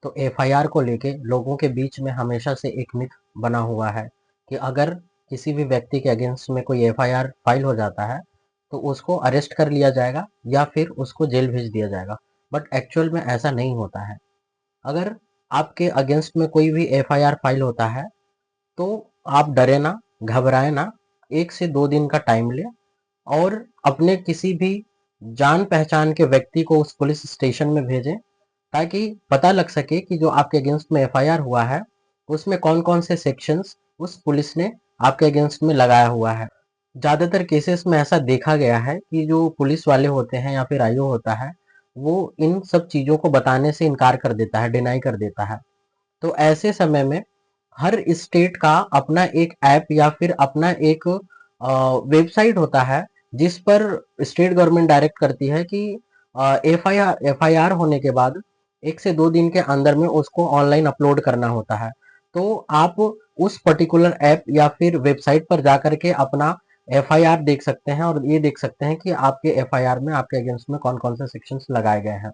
तो एफआईआर को लेके लोगों के बीच में हमेशा से एक मिथ बना हुआ है कि अगर किसी भी व्यक्ति के अगेंस्ट में कोई एफआईआर फाइल हो जाता है तो उसको अरेस्ट कर लिया जाएगा या फिर उसको जेल भेज दिया जाएगा। बट एक्चुअल में ऐसा नहीं होता है। अगर आपके अगेंस्ट में कोई भी एफआईआर फाइल होता है तो आप डरे ना, घबराए ना, 1 से 2 दिन का टाइम लें और अपने किसी भी जान पहचान के व्यक्ति को उस पुलिस स्टेशन में भेजें ताकि पता लग सके कि जो आपके अगेंस्ट में एफआईआर हुआ है उसमें कौन कौन से सेक्शंस उस पुलिस ने आपके अगेंस्ट में लगाया हुआ है। ज़्यादातर केसेस में ऐसा देखा गया है कि जो पुलिस वाले होते हैं या फिर आईओ होता है वो इन सब चीज़ों को बताने से इनकार कर देता है, डिनाई कर देता है। तो ऐसे समय में हर स्टेट का अपना एक ऐप या फिर अपना एक वेबसाइट होता है जिस पर स्टेट गवर्नमेंट डायरेक्ट करती है कि एफआईआर होने के बाद 1 से 2 दिन के अंदर में उसको ऑनलाइन अपलोड करना होता है। तो आप उस पर्टिकुलर ऐप या फिर वेबसाइट पर जा करके अपना एफआईआर देख सकते हैं और ये देख सकते हैं कि आपके एफआईआर में आपके अगेंस्ट में कौन कौन से सेक्शंस लगाए गए हैं।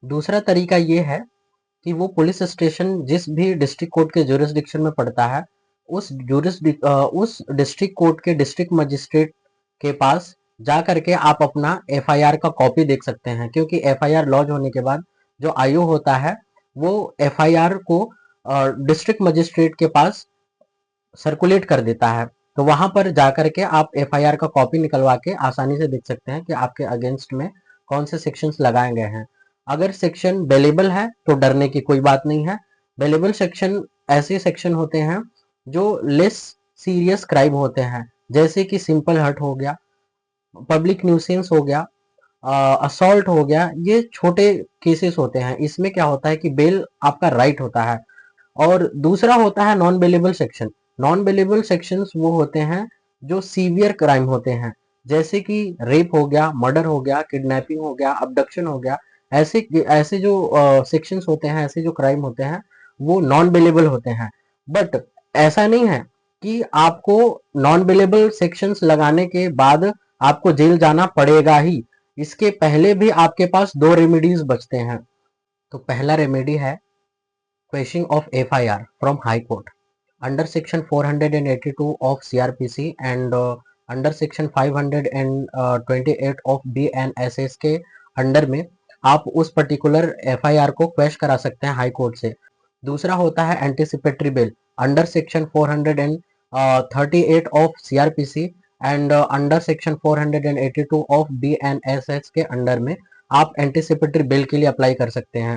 दूसरा तरीका ये है कि वो पुलिस स्टेशन जिस भी डिस्ट्रिक्ट कोर्ट के ज्यूरिसडिक्शन में पड़ता है उस डिस्ट्रिक्ट कोर्ट के डिस्ट्रिक्ट मजिस्ट्रेट के पास जा करके आप अपना एफआईआर का कॉपी देख सकते हैं, क्योंकि एफआईआर लॉन्च होने के बाद जो आईओ होता है वो एफआईआर को डिस्ट्रिक्ट मजिस्ट्रेट के पास सर्कुलेट कर देता है। तो वहां पर जा करके आप एफआईआर का कॉपी निकलवा के आसानी से देख सकते हैं कि आपके अगेंस्ट में कौन से सेक्शंस लगाए गए हैं। अगर सेक्शन बेलेबल है तो डरने की कोई बात नहीं है। बेलेबल सेक्शन ऐसे सेक्शन होते हैं जो लेस सीरियस क्राइम होते हैं, जैसे कि सिंपल हर्ट हो गया, पब्लिक न्यूसेंस हो गया, असॉल्ट हो गया। ये छोटे केसेस होते हैं, इसमें क्या होता है कि बेल आपका राइट होता है। और दूसरा होता है non bailable section. Non bailable sections वो होते हैं जो सीवियर क्राइम होते हैं, जैसे कि रेप हो गया, मर्डर हो गया, किडनैपिंग हो गया, अबडक्शन हो गया। ऐसे ऐसे जो सेक्शंस होते हैं, ऐसे जो क्राइम होते हैं वो नॉन बेलेबल होते हैं। बट ऐसा नहीं है कि आपको नॉन बेलेबल सेक्शंस लगाने के बाद आपको जेल जाना पड़ेगा ही। इसके पहले भी आपके पास 2 रेमेडीज बचते हैं। तो पहला रेमेडी है quashing of FIR from High Court under Section 482 of CRPC and under Section 528 of BNSS के अंडर में आप उस पर्टिकुलर FIR को क्वैश करा सकते हैं हाई कोर्ट से। दूसरा होता है anticipatory bell under section 438 of CRPC and under section 482 of BNSS के अंडर में आप एंटिसिपेटरी बेल के लिए अप्लाई कर सकते हैं।